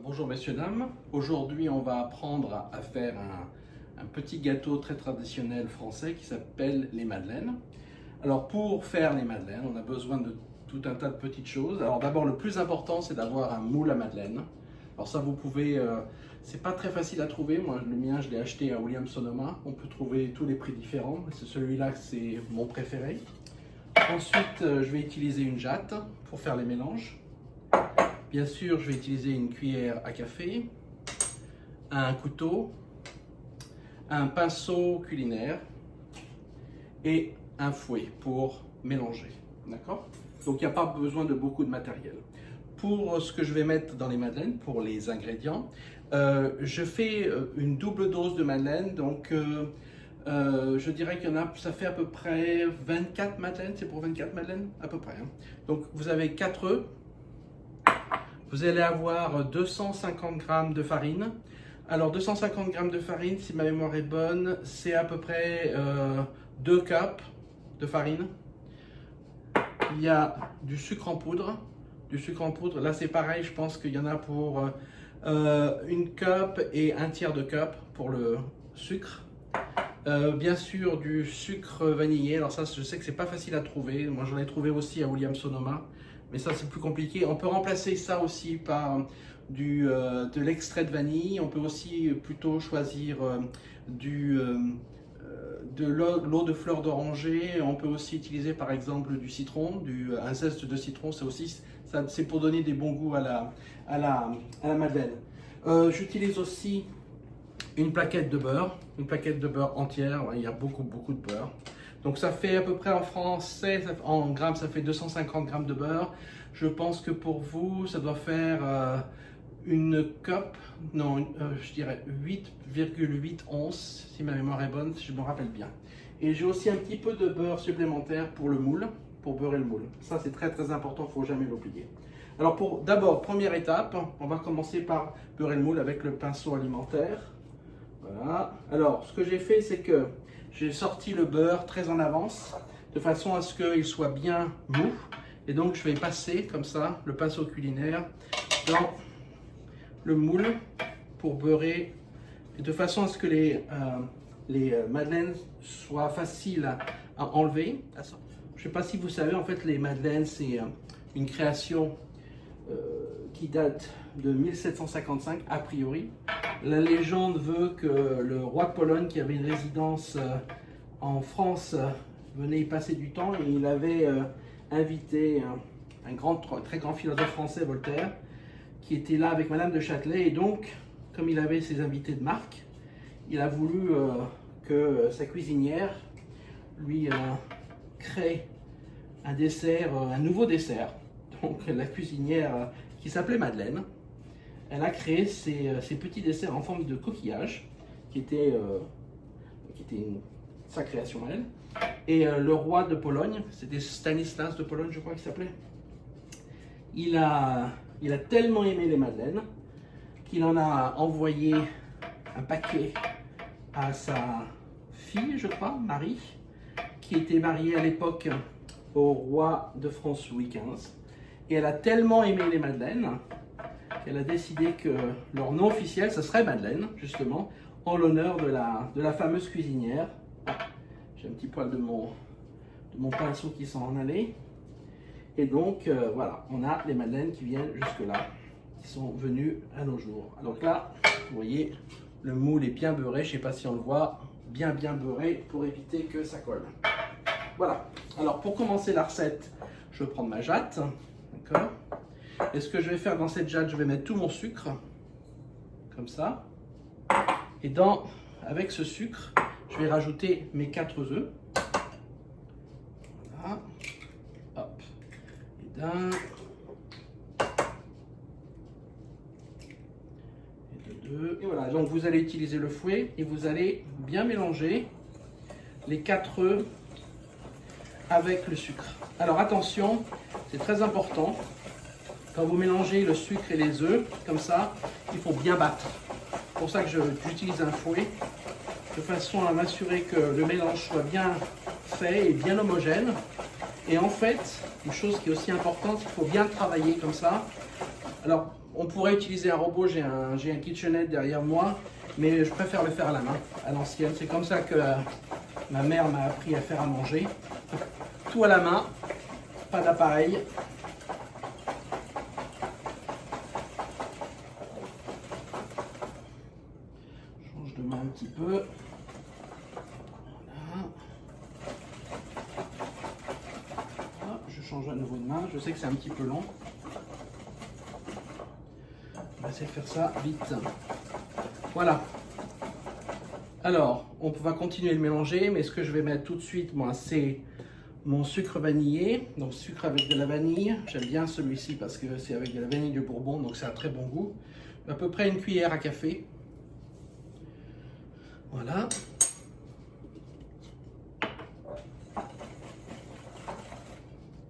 Bonjour messieurs, dames. Aujourd'hui, on va apprendre à faire un petit gâteau très traditionnel français qui s'appelle les madeleines. Alors pour faire les madeleines, on a besoin de tout un tas de petites choses. Alors d'abord, le plus important, c'est d'avoir un moule à madeleine. Alors ça, vous pouvez, c'est pas très facile à trouver. Moi, le mien, je l'ai acheté à Williams-Sonoma. On peut trouver tous les prix différents. C'est celui-là, c'est mon préféré. Ensuite, je vais utiliser une jatte pour faire les mélanges. Bien sûr, je vais utiliser une cuillère à café, un couteau, un pinceau culinaire et un fouet pour mélanger. D'accord? Donc, il n'y a pas besoin de beaucoup de matériel. Pour ce que je vais mettre dans les madeleines, pour les ingrédients, je fais une double dose de madeleine. Donc, je dirais qu'il y en a, ça fait à peu près 24 madeleines. C'est pour 24 madeleines à peu près. Donc, vous avez 4 œufs. Vous allez avoir 250 g de farine. Alors 250 g de farine, si ma mémoire est bonne, c'est à peu près 2 cups de farine. Il y a du sucre en poudre. Du sucre en poudre, là c'est pareil, je pense qu'il y en a pour une cup et un tiers de cup pour le sucre. Bien sûr du sucre vanillé, alors ça je sais que c'est pas facile à trouver, moi j'en ai trouvé aussi à Williams-Sonoma. Mais ça, c'est plus compliqué. On peut remplacer ça aussi par de l'extrait de vanille. On peut aussi plutôt choisir de l'eau de fleur d'oranger. On peut aussi utiliser par exemple du citron, un zeste de citron. C'est pour donner des bons goûts à la madeleine. J'utilise aussi une plaquette de beurre entière. Ouais, il y a beaucoup de beurre. Donc ça fait à peu près en français, en grammes, ça fait 250 g de beurre. Je pense que pour vous, ça doit faire une cup, non, je dirais 8,8 onces, si ma mémoire est bonne, si je me rappelle bien. Et j'ai aussi un petit peu de beurre supplémentaire pour le moule, pour beurrer le moule. Ça c'est très important, il ne faut jamais l'oublier. Alors d'abord, première étape, on va commencer par beurrer le moule avec le pinceau alimentaire. Voilà. Alors, ce que j'ai fait, c'est que j'ai sorti le beurre très en avance, de façon à ce qu'il soit bien mou. Et donc, je vais passer comme ça le pinceau culinaire dans le moule pour beurrer, et de façon à ce que les madeleines soient faciles à enlever. Je ne sais pas si vous savez, en fait, les madeleines, c'est une création qui date de 1755 a priori. La légende veut que le roi de Pologne, qui avait une résidence en France, venait y passer du temps et il avait invité un très grand philosophe français, Voltaire, qui était là avec Madame de Châtelet. Et donc, comme il avait ses invités de marque, il a voulu que sa cuisinière lui crée un dessert, un nouveau dessert. Donc la cuisinière qui s'appelait Madeleine, elle a créé ces petits desserts en forme de coquillage, qui était sa création à elle. Et le roi de Pologne, c'était Stanislas de Pologne, je crois qu'il s'appelait, il a tellement aimé les madeleines qu'il en a envoyé un paquet à sa fille, je crois, Marie, qui était mariée à l'époque au roi de France Louis XV. Et elle a tellement aimé les madeleines qu'elle a décidé que leur nom officiel, ce serait Madeleine, justement, en l'honneur de la fameuse cuisinière. Ah, j'ai un petit poil de mon pinceau qui s'en allait. Et donc, voilà, on a les madeleines qui viennent jusque-là, qui sont venues à nos jours. Donc là, vous voyez, le moule est bien beurré, je ne sais pas si on le voit, bien beurré pour éviter que ça colle. Voilà, alors pour commencer la recette, je vais prendre ma jatte, d'accord ? Et ce que je vais faire dans cette jatte, je vais mettre tout mon sucre, comme ça. Et avec ce sucre, je vais rajouter mes 4 œufs. Voilà. Hop. Et d'un. Et de deux. Et voilà. Donc vous allez utiliser le fouet et vous allez bien mélanger les 4 œufs avec le sucre. Alors attention, c'est très important. Quand vous mélangez le sucre et les œufs, comme ça, il faut bien battre. C'est pour ça que j'utilise un fouet, de façon à m'assurer que le mélange soit bien fait et bien homogène. Et en fait, une chose qui est aussi importante, il faut bien travailler comme ça. Alors, On pourrait utiliser un robot, j'ai un KitchenAid derrière moi, mais je préfère le faire à la main, à l'ancienne. C'est comme ça que ma mère m'a appris à faire à manger. Tout à la main, pas d'appareil. Je change de main un petit peu. Voilà. Hop, je change à nouveau de main. Je sais que c'est un petit peu long. On va essayer de faire ça vite. Voilà. Alors, on va continuer de mélanger, mais ce que je vais mettre tout de suite, moi, c'est mon sucre vanillé. Donc, sucre avec de la vanille. J'aime bien celui-ci parce que c'est avec de la vanille de Bourbon, donc c'est un très bon goût. À peu près une cuillère à café. Voilà.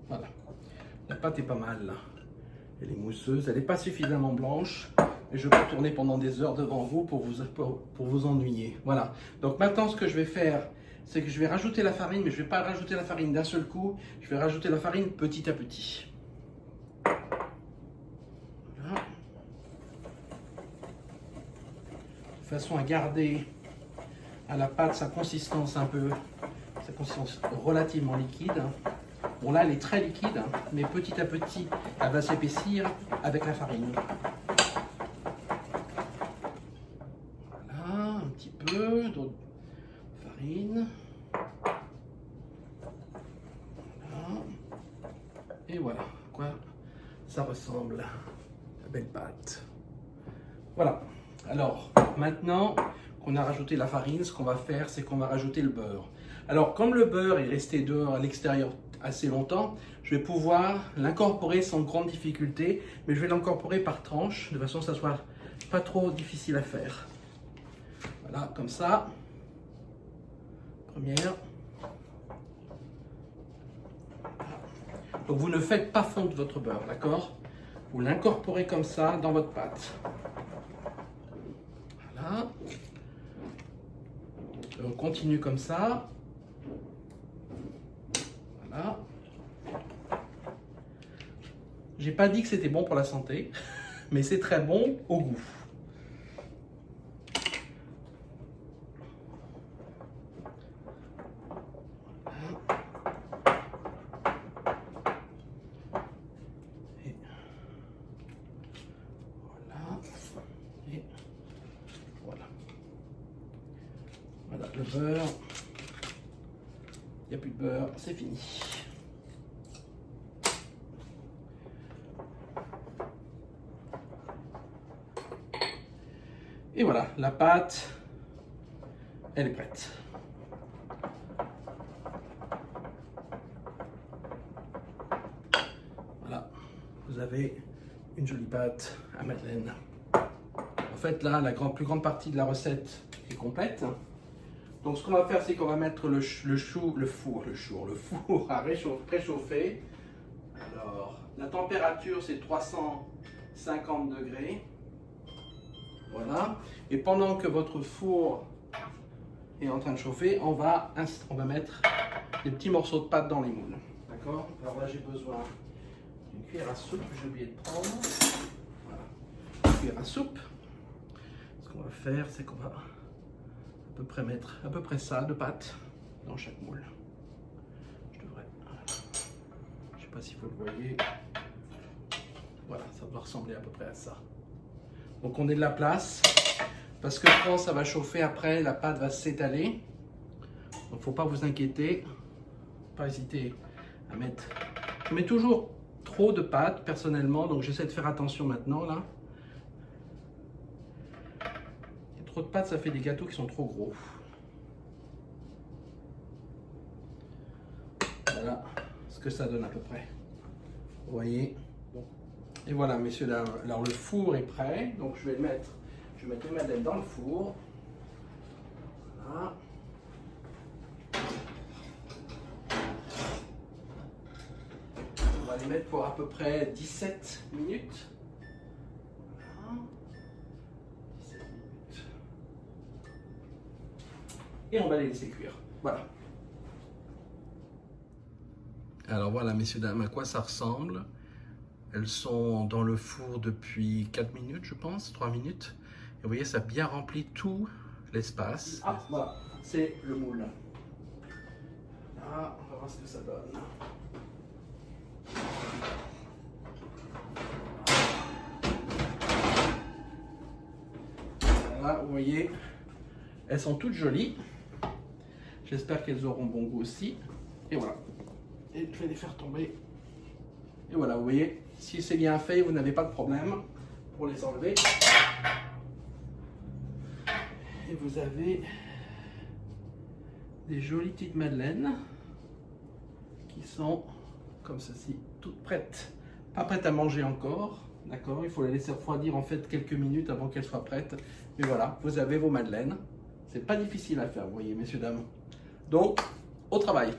Voilà. La pâte est pas mal, là. Elle est mousseuse, elle n'est pas suffisamment blanche. Et je peux tourner pendant des heures devant vous pour vous ennuyer. Voilà. Donc maintenant, ce que je vais faire, c'est que je vais rajouter la farine, mais je ne vais pas rajouter la farine d'un seul coup. Je vais rajouter la farine petit à petit. Voilà. De façon à garder à la pâte sa consistance sa consistance relativement liquide. Bon là, elle est très liquide, mais petit à petit, elle va s'épaissir avec la farine. Un petit peu de farine. Voilà. Et voilà à quoi ça ressemble, la belle pâte. Voilà. Alors, maintenant qu'on a rajouté la farine, ce qu'on va faire, c'est qu'on va rajouter le beurre. Alors, comme le beurre est resté dehors à l'extérieur assez longtemps, je vais pouvoir l'incorporer sans grande difficulté, mais je vais l'incorporer par tranches, de façon à ce que ça soit pas trop difficile à faire. Voilà, comme ça. Première. Donc vous ne faites pas fondre votre beurre, d'accord? Vous l'incorporez comme ça dans votre pâte. Voilà. On continue comme ça. Voilà. J'ai pas dit que c'était bon pour la santé, mais c'est très bon au goût. Voilà, le beurre. Il n'y a plus de beurre, c'est fini. Et voilà, la pâte, elle est prête. Voilà, vous avez une jolie pâte à madeleine. En fait, là, la plus grande partie de la recette est complète. Donc, ce qu'on va faire, c'est qu'on va mettre le four à préchauffer. Alors, la température, c'est 350 degrés. Voilà. Et pendant que votre four est en train de chauffer, on va mettre des petits morceaux de pâte dans les moules. D'accord? Alors là, j'ai besoin d'une cuillère à soupe que j'ai oublié de prendre. Voilà. Une cuillère à soupe. Ce qu'on va faire, c'est qu'on va à peu près mettre à peu près ça de pâte dans chaque moule. Je devrais. Je sais pas si vous le voyez. Voilà, ça doit ressembler à peu près à ça. Donc on est de la place parce que quand ça va chauffer après, la pâte va s'étaler. Donc faut pas vous inquiéter, pas hésiter à mettre. Je mets toujours trop de pâte personnellement, donc j'essaie de faire attention maintenant là. Trop de pâte, ça fait des gâteaux qui sont trop gros. Voilà ce que ça donne à peu près. Vous voyez? Et voilà, messieurs, dames. Alors le four est prêt. Donc je vais mettre les madeleines dans le four. Voilà. On va les mettre pour à peu près 17 minutes. Voilà. 17 minutes. Et on va les laisser cuire. Voilà. Alors voilà, messieurs, dames, à quoi ça ressemble. Elles sont dans le four depuis 4 minutes, je pense, 3 minutes. Et vous voyez, ça a bien rempli tout l'espace. Ah, voilà, c'est le moule. Ah, on va voir ce que ça donne. Voilà, vous voyez, elles sont toutes jolies. J'espère qu'elles auront bon goût aussi. Et voilà. Et je vais les faire tomber. Et voilà, vous voyez, si c'est bien fait, vous n'avez pas de problème pour les enlever. Et vous avez des jolies petites madeleines qui sont comme ceci, toutes prêtes. Pas prêtes à manger encore, d'accord? Il faut les laisser refroidir en fait quelques minutes avant qu'elles soient prêtes. Mais voilà, vous avez vos madeleines. C'est pas difficile à faire, vous voyez, messieurs, dames. Donc, au travail.